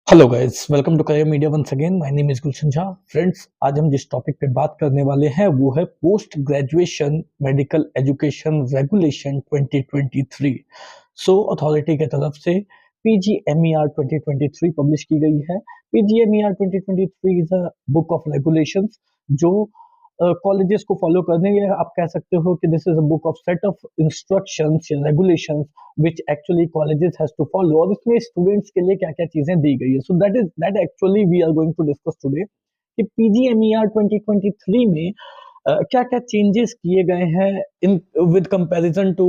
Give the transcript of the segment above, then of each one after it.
Hello guys, welcome to career media once again. My name is Gulshan Jha. Friends, आज हम जिस topic पे बात करने वाले हैं वो है post graduation medical education regulation 2023। Authority की तरफ से पीजीएमईआर 2023 पब्लिश की गई है। पीजीएमईआर 2023 is a book of regulations जो कॉलेजेस को फॉलो करने, या आप कह सकते हो कि this is a book of set of instructions या regulations which actually colleges has to follow, और इसमें स्टूडेंट्स के लिए क्या क्या चीजें दी गई है। So that actually we are going to discuss today कि पीजीएमईआर 2023 में क्या क्या चेंजेस किए गए हैं in with comparison to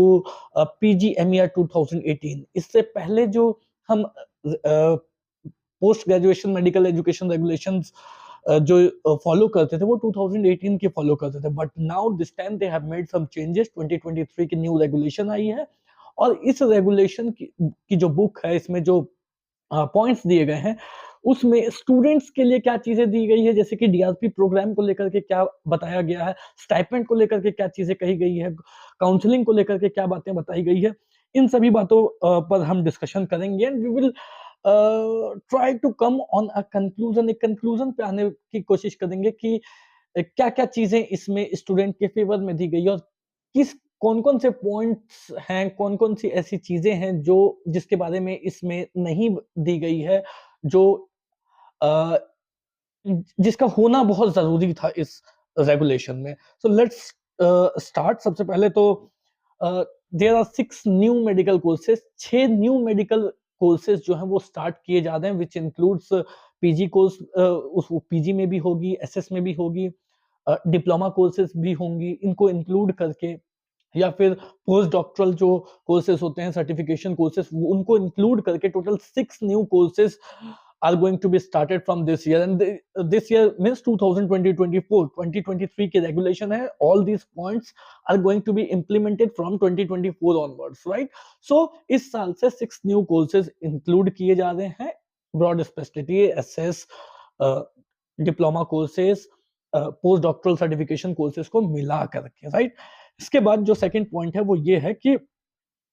PGMER 2018। इससे पहले जो हम post graduation medical education regulations जो फॉलो करते थे वो 2018 के फॉलो करते थे, but now this time they have made some changes. 2023 की न्यू रेगुलेशन आई है और इस रेगुलेशन की जो बुक है, इसमें जो पॉइंट्स दिए गए हैं उसमें स्टूडेंट्स के लिए क्या चीजें दी गई है, जैसे कि डीआरपी प्रोग्राम को लेकर के क्या बताया गया है, स्टाइपेंड को लेकर के क्या चीजें कही गई है, काउंसलिंग को लेकर के क्या बातें बताई गई है। इन सभी बातों पर हम डिस्कशन करेंगे and we will try to come on a conclusion. एक कंक्लूजन पे आने की कोशिश करेंगे कि क्या क्या चीजें इसमें स्टूडेंट के फेवर में दी गई और किस कौन-कौन से पॉइंट्स हैं, कौन-कौन सी ऐसी चीज़ें हैं जो जिसके बारे में इसमें नहीं दी गई है, जो अ, जिसका होना बहुत ज़रूरी था इस रेगुलेशन में। So let's start. सबसे पहले तो there are 6 new medical courses, 6 new medical courses जो हैं वो स्टार्ट किए जा रहे हैं, व्हिच इंक्लूड्स पीजी कोर्स, उस पीजी में भी होगी, एसएस में भी होगी, डिप्लोमा कोर्सेज़ भी होंगी। इनको इंक्लूड करके या फिर पोस्ट डॉक्टरल जो कोर्सेज होते हैं, सर्टिफिकेशन कोर्सेज, उनको इंक्लूड करके total 6 new courses are going to be started from this year and this year means 2020-24 2023 की रेगुलेशन है। All these points are going to be implemented from 2024 onwards, right. So इस साल से 6 new courses include किए जा रहे हैं। Broad speciality, SS, diploma courses, post doctoral certification courses को मिला करके, राइट। इसके बाद जो सेकंड पॉइंट है वो ये है कि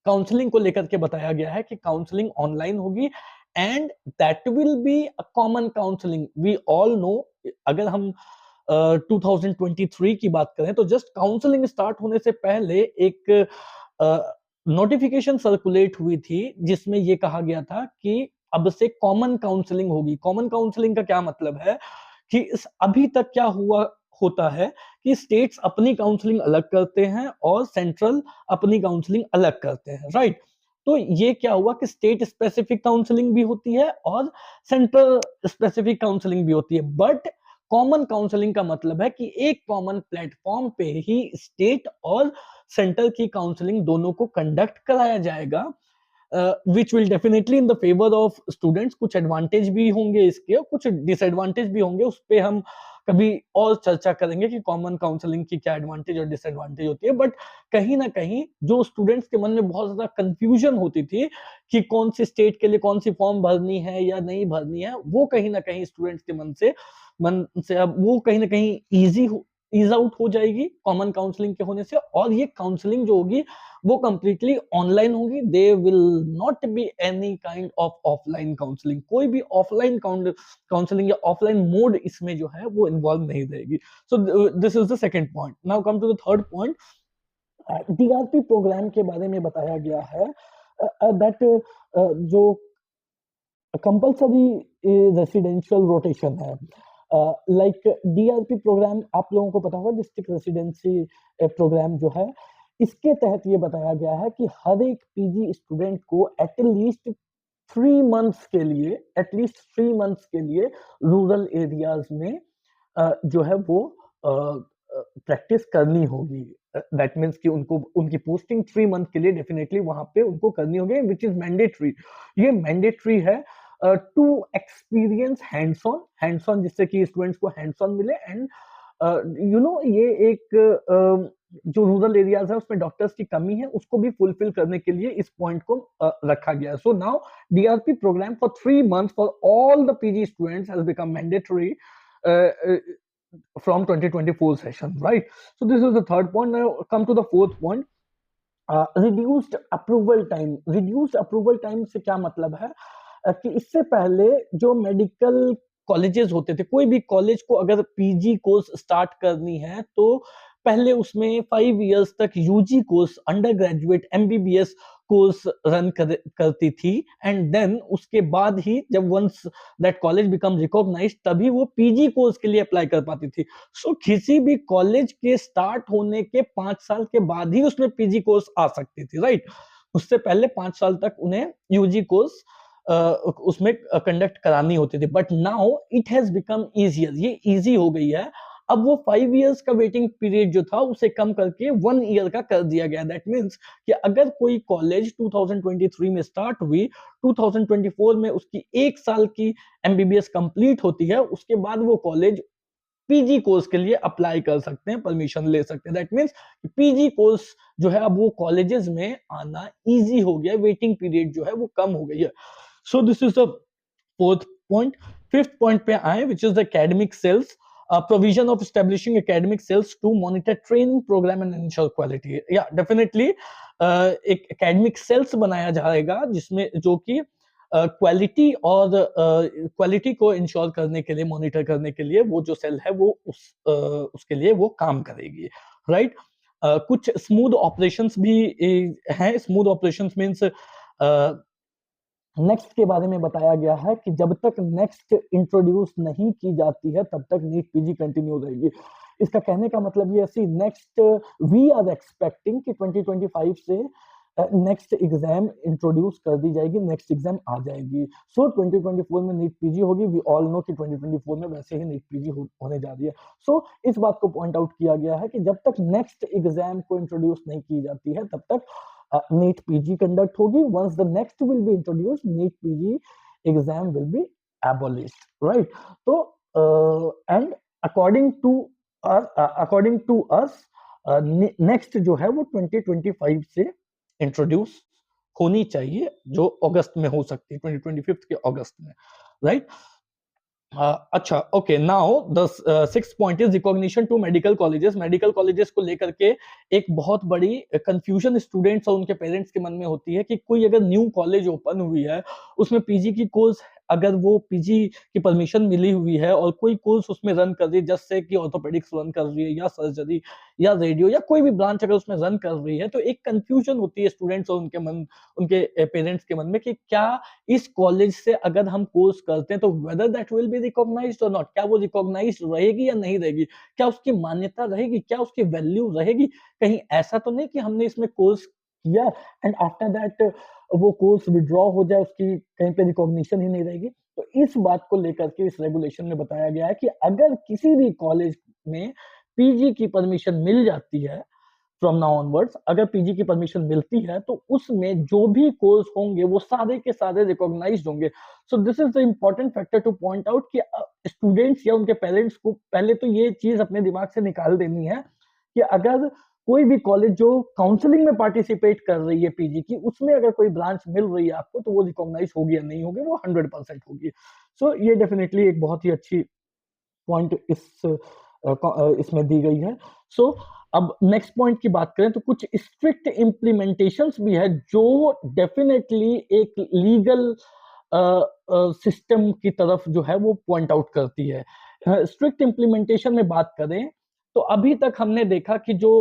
काउंसलिंग को लेकर के बताया गया है कि काउंसलिंग ऑनलाइन होगी and that will be a common counselling. We all know, अगर हम 2023 की बात करें तो जस्ट काउंसलिंग स्टार्ट होने से पहले एक नोटिफिकेशन सर्कुलेट हुई थी जिसमें ये कहा गया था कि अब से कॉमन काउंसलिंग होगी। कॉमन काउंसलिंग का क्या मतलब है कि अभी तक क्या हुआ होता है कि स्टेट्स अपनी काउंसलिंग अलग करते हैं और सेंट्रल अपनी काउंसलिंग अलग करते हैं, राइट। तो ये क्या हुआ कि स्टेट स्पेसिफिक काउंसलिंग भी होती है और सेंट्रल स्पेसिफिक काउंसलिंग भी होती है, बट कॉमन काउंसलिंग का मतलब है कि एक कॉमन प्लेटफॉर्म पे ही स्टेट और सेंटर की काउंसलिंग दोनों को कंडक्ट कराया जाएगा, which will definitely in the favour of students. कुछ एडवांटेज भी होंगे इसके और कुछ डिसएडवांटेज भी होंगे, उस पे हम कभी और चर्चा करेंगे कि कॉमन काउंसलिंग की क्या एडवांटेज और डिसएडवांटेज होती है। बट कहीं ना कहीं जो स्टूडेंट्स के मन में बहुत ज्यादा कंफ्यूजन होती थी कि कौन सी स्टेट के लिए कौन सी फॉर्म भरनी है या नहीं भरनी है, वो कहीं ना कहीं स्टूडेंट्स के मन से अब वो कहीं ना कहीं ईज आउट हो जाएगी कॉमन काउंसलिंग के होने से। और ये काउंसलिंग जो होगी वो कंप्लीटली ऑनलाइन होगी। They will not be any kind of offline counselling. कोई भी ऑफलाइन काउंसलिंग या ऑफलाइन मोड इसमें जो है वो इन्वॉल्व नहीं रहेगी। So this is the second point. Now come to the third point. DRP programme के बारे में बताया गया है दैट जो कंपल्सरी रेसिडेंशियल रोटेशन है, लाइक डीआरपी प्रोग्राम आप लोगों को पता होगा, डिस्ट्रिक्ट रेसिडेंसी प्रोग्राम जो है, इसके तहत ये बताया गया है कि हर एक पीजी स्टूडेंट को एटलीस्ट 3 मंथ्स के लिए रूरल एरियाज में जो है वो प्रैक्टिस करनी होगी। दैट मीन्स कि उनको उनकी पोस्टिंग 3 मंथ के लिए डेफिनेटली वहां पे उनको करनी होगी, विच इज मैंडेटरी। ये मैंडेटरी है टू एक्सपीरियंस हैंड्स ऑन, जिससे कि स्टूडेंट्स को हैंड्स ऑन मिले एंड ये एक जो रूरल एरियाज है उसमें डॉक्टर्स की कमी है, उसको भी फुलफिल करने के लिए इस पॉइंट को रखा गया है। So now DRP programme for 3 months for all the PG students has become mandatory from 2024 session, right? So this is the third point. Now come to the fourth point. Reduced approval time. Reduced approval time से क्या मतलब है कि इससे पहले जो medical colleges होते थे, कोई भी कॉलेज को अगर पीजी कोर्स स्टार्ट करनी है तो पहले उसमें 5 इयर्स तक UG course, undergraduate MBBS course run करती थी, एंड देन उसके बाद ही जब once that college become recognised तभी वो पीजी कोर्स के लिए अप्लाई कर पाती थी। सो किसी भी कॉलेज के स्टार्ट होने के 5 साल के बाद ही उसमें पीजी कोर्स आ सकती थी, राइट? उससे पहले 5 साल तक उन्हें यूजी कोर्स उसमें कंडक्ट करानी होती थी, but now it has become easier, ये इजी हो गई है। अब वो 5 इयर्स का वेटिंग पीरियड जो था उसे कम करके 1 ईयर का कर दिया गया। दैट मीन्स कि अगर कोई कॉलेज 2023 में स्टार्ट हुई, 2024 में उसकी 1 साल की एमबीबीएस कंप्लीट होती है, उसके बाद वो कॉलेज पीजी कोर्स के लिए अप्लाई कर सकते हैं, परमिशन ले सकते हैं। दैट मीन्स पीजी कोर्स जो है अब वो कॉलेजेस में आना इजी हो गया, वेटिंग पीरियड जो है वो कम हो गई है। So this is the fourth point. Fifth point पे आए, which is the academic cells, provision of establishing academic cells to monitor training program and ensure quality. Yeah, definitely एक academic cells बनाया जाएगा जिसमें जो कि क्वालिटी और क्वालिटी को इंश्योर करने के लिए, मॉनिटर करने के लिए वो जो सेल है वो उसके लिए वो काम करेगी, राइट? कुछ स्मूथ ऑपरेशंस भी हैं। स्मूथ ऑपरेशंस मींस नेक्स्ट के बारे में बताया गया है कि जब तक नेक्स्ट इंट्रोड्यूस नहीं की जाती है तब तक नीट पीजी कंटिन्यू रहेगी। इसका कहने का मतलब ये सी नेक्स्ट वी आर एक्सपेक्टिंग कि 2025 से नेक्स्ट एग्जाम इंट्रोड्यूस कर दी जाएगी, नेक्स्ट एग्जाम आ जाएगी। सो 2024 में नीट पीजी होगी। वी ऑल नो कि 2024 में वैसे ही नीट पीजी होने जा रही है। सो इस बात को पॉइंट आउट किया गया है कि जब तक नेक्स्ट एग्जाम को इंट्रोड्यूस नहीं की जाती है तब तक NEET PG conduct होगी. Once the next will be introduced, NEET PG exam will be abolished, right? So and according to us, next जो है वो 2025 से इंट्रोड्यूस होनी चाहिए, जो अगस्त में हो सकती है, 2025 के अगस्त में, राइट? अच्छा, okay, now the sixth point is recognition to medical colleges. Medical colleges को लेकर के एक बहुत बड़ी कंफ्यूजन स्टूडेंट्स और उनके पेरेंट्स के मन में होती है कि कोई अगर न्यू कॉलेज ओपन हुई है, उसमें पीजी की कोर्स, अगर वो पीजी की परमिशन मिली हुई है और कोई कोर्स उसमें रन कर रही है, जैसे कि ऑर्थोपेडिक्स रन कर रही है या सर्जरी या रेडियो या कोई भी ब्रांच अगर उसमें रन कर रही है, तो एक कंफ्यूजन होती है स्टूडेंट्स और उनके पेरेंट्स के मन में कि क्या इस कॉलेज से अगर हम कोर्स करते हैं तो whether that will be recognised और नॉट, क्या वो रिकॉग्नाइज्ड रहेगी या नहीं रहेगी, क्या उसकी मान्यता रहेगी, क्या उसकी वैल्यू रहेगी। कहीं ऐसा तो नहीं कि हमने इसमें कोर्स किया एंड आफ्टर दैट वो कोर्स विड्रॉ हो जाए, उसकी कहीं पे रिकॉग्निशन ही नहीं रहेगी। तो इस बात को लेकर के इस रेगुलेशन में बताया गया है कि अगर किसी भी कॉलेज में पीजी की परमिशन मिल जाती है, फ्रॉम नाउ ऑनवर्ड्स अगर पीजी की परमिशन मिलती है तो उसमें जो भी कोर्स होंगे वो सारे के सारे रिकॉग्नाइज्ड होंगे। सो this is the important factor two point out कि स्टूडेंट्स या उनके पेरेंट्स को पहले तो ये चीज अपने दिमाग से निकाल देनी है कि अगर कोई भी कॉलेज जो काउंसलिंग में पार्टिसिपेट कर रही है पीजी की, उसमें अगर कोई ब्रांच मिल रही है आपको तो वो रिकॉग्नाइज होगी या नहीं होगी, वो 100% होगी। सो ये डेफिनेटली एक बहुत ही अच्छी पॉइंट इसमें दी गई है। सो अब नेक्स्ट पॉइंट की बात करें तो कुछ स्ट्रिक्ट इम्प्लीमेंटेशंस भी है जो डेफिनेटली एक लीगल सिस्टम की तरफ जो है वो पॉइंट आउट करती है। स्ट्रिक्ट इम्प्लीमेंटेशन में बात करें तो अभी तक हमने देखा कि जो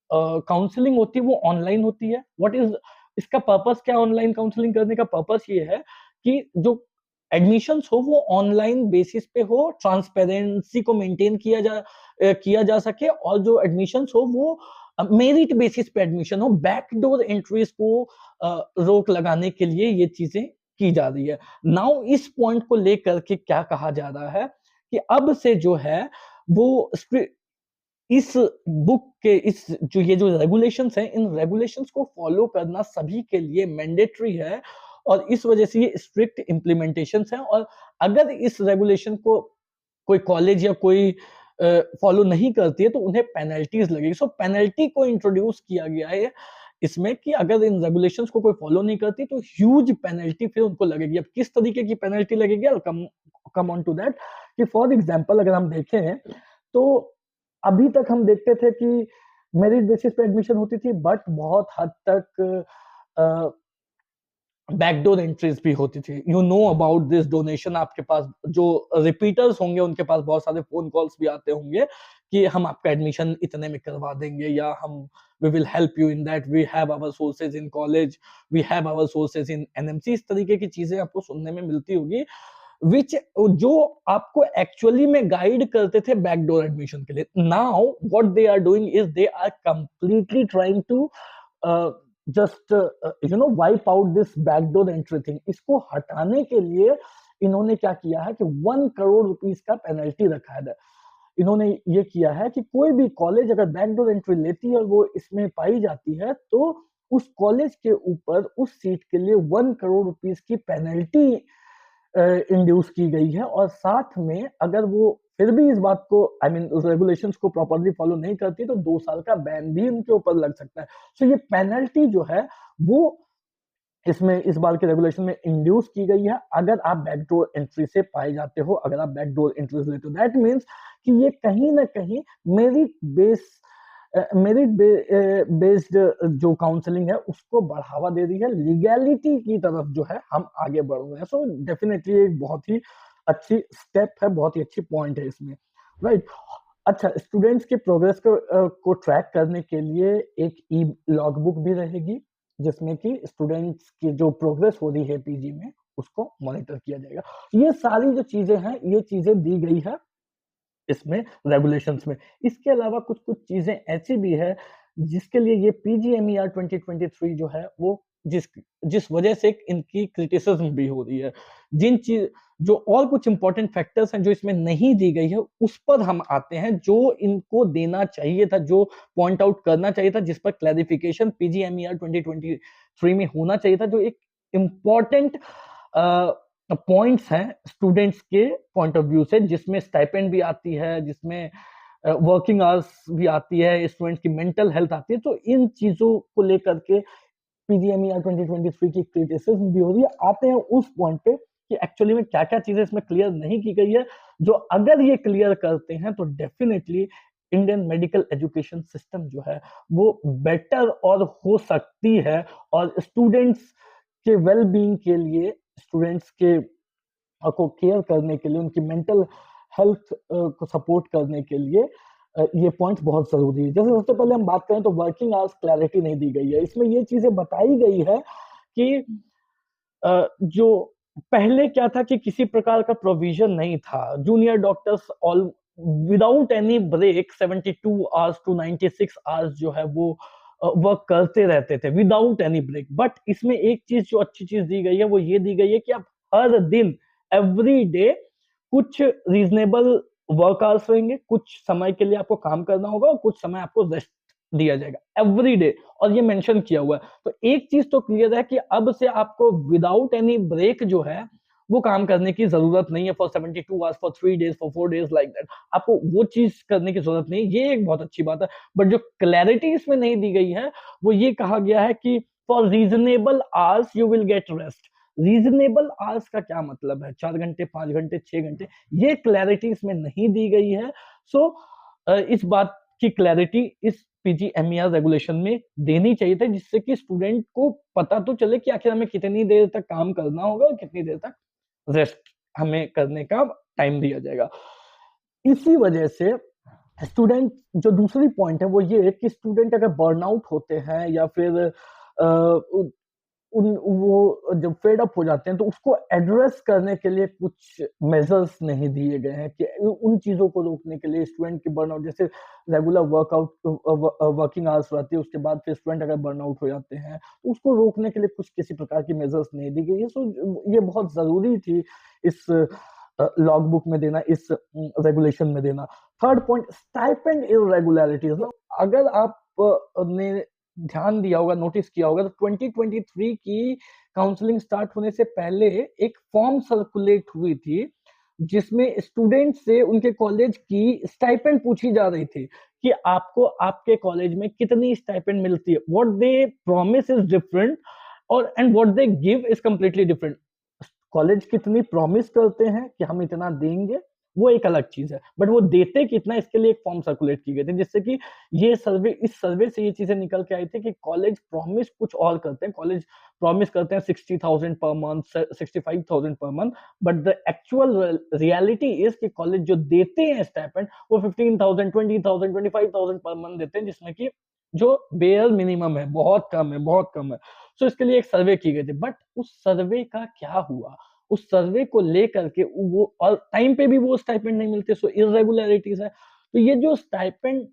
काउंसलिंग होती है वो ऑनलाइन होती है। व्हाट इज इसका पर्पस, क्या ऑनलाइन काउंसलिंग करने का पर्पस ये है कि जो एडमिशंस हो वो ऑनलाइन बेसिस पे हो, ट्रांसपेरेंसी को मेंटेन किया जा सके, और जो एडमिशंस हो वो मेरिट बेसिस पे एडमिशन हो। बैकडोर एंट्रीज को रोक लगाने के लिए ये चीजें की जा रही है। नाउ इस पॉइंट को लेकर के क्या कहा जा रहा है कि अब से जो है वो इस बुक के इस जो ये जो रेगुलेशंस हैं, इन रेगुलेशंस को फॉलो करना सभी के लिए मैंडेटरी है और इस वजह से ये स्ट्रिक्ट इम्प्लीमेंटेशंस हैं। और अगर इस रेगुलेशन को कोई कॉलेज या कोई फॉलो नहीं करती है तो उन्हें पेनल्टीज लगेगी। सो पेनल्टी को इंट्रोड्यूस किया गया है इसमें कि अगर इन रेगुलेशंस को कोई फॉलो नहीं करती तो ह्यूज पेनल्टी फिर उनको लगेगी। अब किस तरीके की पेनल्टी लगेगी, आई कम ऑन टू दैट। कि फॉर एग्जांपल अगर हम देखें तो अभी तक हम देखते थे कि मेरिट बेसिस पे एडमिशन होती थी, बट बहुत हद तक बैकडोर एंट्रीज भी होती थी। You know about this donation, आपके पास जो रिपीटर्स होंगे उनके पास बहुत सारे फोन कॉल्स भी आते होंगे कि हम आपका एडमिशन इतने में करवा देंगे, या हम we will help you in that, we have our sources in college, we have our sources in NMC. इस तरीके की चीजें आपको सुनने में मिलती होगी, विच जो आपको एक्चुअली में गाइड करते थे बैकडोर एडमिशन के लिए। Now what they are doing is they are completely trying to just wipe out this backdoor entry thing. इसको हटाने के लिए इन्होंने क्या किया है कि 1 करोड़ रुपीस का पेनल्टी रखा है। इन्होंने ये किया है कि कोई भी कॉलेज अगर बैकडोर एंट्री लेती है और वो इसमें पाई जाती है, तो उस कॉलेज के ऊपर उस सीट के लिए 1 करोड़ रुपीस की पेनल्टी इंड्यूस की गई है। और साथ में अगर वो फिर भी इस बात को आई मीन रेगुलेशंस को प्रॉपरली फॉलो नहीं करती, तो 2 साल का बैन भी उनके ऊपर लग सकता है। सो ये पेनल्टी जो है वो इसमें इस बार के रेगुलेशन में इंड्यूस की गई है। अगर आप बैकडोर एंट्री से पाए जाते हो, अगर आप बैकडोर एंट्रीज लेते हो, दैट मीन्स कि ये कहीं ना कहीं मेरिट बेस्ड जो काउंसलिंग है उसको बढ़ावा दे रही है, लीगैलिटी की तरफ जो है हम आगे बढ़ रहे हैं। सो डेफिनेटली एक बहुत ही अच्छी स्टेप है, बहुत ही अच्छी पॉइंट है इसमें, राइट। अच्छा, स्टूडेंट्स के प्रोग्रेस को ट्रैक करने के लिए एक ई लॉग बुक भी रहेगी, जिसमें कि स्टूडेंट्स की जो प्रोग्रेस हो रही है पीजी में उसको मॉनिटर किया जाएगा। ये सारी जो चीजें हैं, ये चीजें दी गई है इसमें रेगुलेशंस में। इसके अलावा कुछ कुछ चीजें ऐसी भी है जिसके लिए ये पीजीएमईआर 2023 जो है वो जिस वजह से इनकी क्रिटिसिज्म भी हो रही है। जिन चीज जो और कुछ इंपॉर्टेंट फैक्टर्स हैं जो इसमें नहीं दी गई है, उस पर हम आते हैं, जो इनको देना चाहिए था, जो पॉइंट आउट करना चाहिए था, जिस पर क्लैरिफिकेशन पीजीएमईआर 2023 में होना चाहिए था, जो एक इंपॉर्टेंट पॉइंट्स हैं स्टूडेंट्स के पॉइंट ऑफ व्यू से, जिसमें स्टाइपेंड भी आती है, जिसमें वर्किंग आवर्स भी आती है, स्टूडेंट्स की मेंटल हेल्थ आती है। तो इन चीजों को लेकर के पीजीएमईआर 2023 की क्रिटिसिज्म भी हो रही है। आते हैं उस पॉइंट पे कि एक्चुअली में क्या क्या चीजें इसमें क्लियर नहीं की गई है, जो अगर ये क्लियर करते हैं तो definitely Indian medical education system जो है वो बेटर और हो सकती है, और स्टूडेंट्स के वेल बीइंग के लिए, स्टूडेंट्स के को केयर करने के लिए, उनकी मेंटल हेल्थ को सपोर्ट करने के लिए ये पॉइंट बहुत जरूरी है। जैसे सबसे पहले हम बात करें तो वर्किंग आवर्स क्लैरिटी नहीं दी गई है। इसमें ये चीजें बताई गई है कि जो पहले क्या था कि किसी प्रकार का प्रोविजन नहीं था, junior doctors all without any break 72 hours to 96 hours जो है वो वर्क करते रहते थे विदाउट एनी ब्रेक। बट इसमें एक चीज जो अच्छी चीज दी गई है वो ये दी गई है कि आप हर दिन एवरी डे कुछ रीजनेबल वर्क आवर्स रहेंगे, कुछ समय के लिए आपको काम करना होगा और कुछ समय आपको रेस्ट दिया जाएगा एवरी डे, और ये मेंशन किया हुआ है। तो एक चीज तो क्लियर है कि अब से आपको विदाउट एनी ब्रेक जो है वो काम करने की जरूरत नहीं है for 72 hours, for 3 days, for 4 days like that. आपको वो चीज करने की जरूरत नहीं, ये एक बहुत अच्छी बात है। बट जो क्लैरिटी इसमें नहीं दी गई है वो ये कहा गया है कि for reasonable hours you will get rest. Reasonable hours का क्या मतलब है? 4 घंटे, 5 घंटे, 6 घंटे? ये क्लैरिटी इसमें नहीं दी गई है। सो इस बात की क्लैरिटी इस पीजीएमईआर रेगुलेशन में देनी चाहिए था, जिससे कि स्टूडेंट को पता तो चले कि आखिर हमें कितनी देर तक काम करना होगा और कितनी देर तक रेस्ट हमें करने का टाइम दिया जाएगा। इसी वजह से स्टूडेंट जो दूसरी पॉइंट है वो ये है कि स्टूडेंट अगर बर्नआउट होते हैं या फिर वो जब फेड अप हो जाते हैं तो उसको एड्रेस करने के लिए कुछ मेजर्स नहीं दिए गए हैं कि उन चीजों को रोकने के लिए स्टूडेंट की बर्नआउट, जैसे रेगुलर वर्किंग आवर्स रहती है, उसके बाद फिर स्टूडेंट अगर बर्नआउट हो जाते हैं तो उसको रोकने के लिए कुछ किसी प्रकार की मेजर्स नहीं दी गई है। सो ये बहुत जरूरी थी इस लॉग बुक में देना, इस रेगुलेशन में देना। Third point, stipend irregularities. अगर आप ने ध्यान दिया होगा, नोटिस किया होगा, तो 2023 की काउंसलिंग स्टार्ट होने से पहले एक फॉर्म सर्कुलेट हुई थी जिसमें स्टूडेंट से उनके कॉलेज की स्टाइपेंड पूछी जा रही थी कि आपको आपके कॉलेज में कितनी स्टाइपेंड मिलती है। What they promise is different or and what they give is completely different. College कितनी प्रॉमिस करते हैं कि हम इतना देंगे, वो एक अलग चीज है, बट वो देते कितना इसके लिए एक फॉर्म सर्कुलेट की गई थी, जिससे कि ये सर्वे, इस सर्वे से ये चीजें निकल के आई थी कि कॉलेज प्रॉमिस कुछ और करते हैं, कॉलेज प्रॉमिस करते हैं 60,000 per month, 65,000 per month, but the actual reality is कि कॉलेज जो देते हैं स्टाइपेंड वो 15,000, 20,000, 25,000 पर मंथ देते हैं, जिसमें कि जो बेयर मिनिमम है, बहुत कम है, बहुत कम है। सो इसके लिए एक सर्वे की गई थी, बट उस सर्वे का क्या हुआ, उस सर्वे को लेकर के वो, और टाइम पे भी वो स्टाइपेंड नहीं मिलते, सो इरेगुलरिटीज है। तो ये जो स्टाइपेंड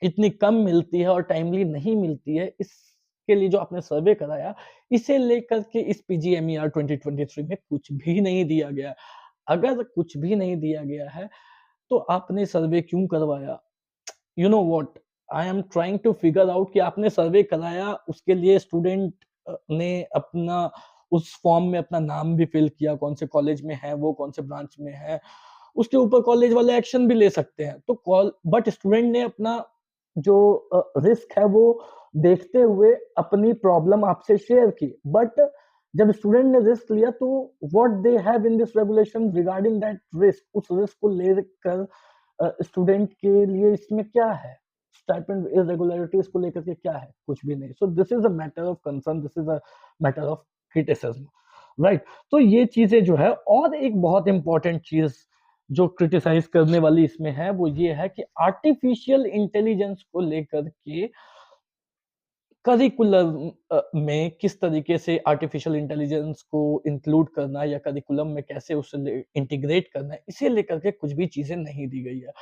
इतनी कम मिलती है और टाइमली नहीं मिलती है, इसके लिए जो आपने सर्वे कराया, इसे लेकर के इस पीजीएमईआर 2023 में कुछ भी नहीं दिया गया। अगर कुछ भी नहीं दिया गया है तो आपने सर्वे क्यों करवाया? You know what, I am trying to figure out कि आपने सर्वे कराया, उसके लिए स्टूडेंट ने अपना उस फॉर्म में अपना नाम भी फिल किया, कौन से कॉलेज में है वो, कौन से ब्रांच में है, उसके ऊपर कॉलेज वाले एक्शन भी ले सकते हैं। तो कॉल, बट स्टूडेंट ने अपना जो रिस्क है वो देखते हुए अपनी प्रॉब्लम आपसे शेयर की, बट जब स्टूडेंट ने रिस्क लिया तो what they have in this regulation regarding that risk, उस रिस्क को लेकर स्टूडेंट के लिए इसमें क्या है, स्टाइपेंड इरेगुलरिटीज को लेकर के क्या है, कुछ भी नहीं। सो this is a matter of concern, this is a matter of criticism, right. तो ये चीजें जो है, और एक बहुत इंपॉर्टेंट चीज जो क्रिटिसाइज करने वाली इसमें है वो ये है कि आर्टिफिशियल इंटेलिजेंस को लेकर के करिकुलम में किस तरीके से आर्टिफिशियल इंटेलिजेंस को इंक्लूड करना, या करिकुलम में कैसे उसे इंटीग्रेट करना है, इसे लेकर के कुछ भी चीजें नहीं दी गई है।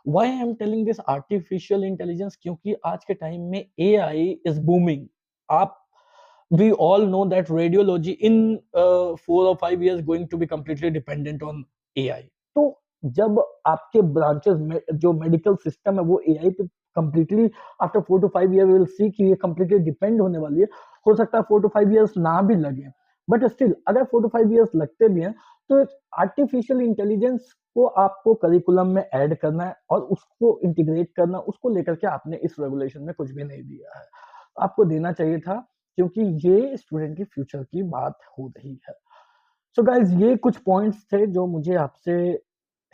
Why I am telling this artificial intelligence, क्योंकि आज के टाइम में एआई इज बूमिंग। आप, we all know that radiology in 4 or 5 years going to be completely dependent on AI। तो जब आपके ब्रांचेस में जो मेडिकल सिस्टम है वो एआई पे completely after 4 to 5 years will see कि ये कंप्लीटली डिपेंड होने वाली है। हो सकता है 4 to 5 years ना भी लगे, बट स्टिल अगर 4 to 5 years लगते भी हैं तो आर्टिफिशियल इंटेलिजेंस को आपको करिकुलम में ऐड करना है और उसको इंटीग्रेट करना, उसको लेकर के आपने इस रेगुलेशन में कुछ भी नहीं दिया है। आपको देना चाहिए था, क्योंकि ये स्टूडेंट के फ्यूचर की बात हो रही है। सो गाइज, ये कुछ पॉइंट्स थे जो मुझे आपसे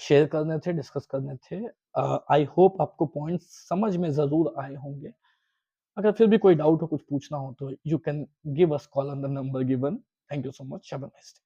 शेयर करने थे, डिस्कस करने थे। आई होप आपको पॉइंट्स समझ में जरूर आए होंगे। अगर फिर भी कोई डाउट हो, कुछ पूछना हो, तो you can give us call on the number given. Thank you so much. Have a nice day.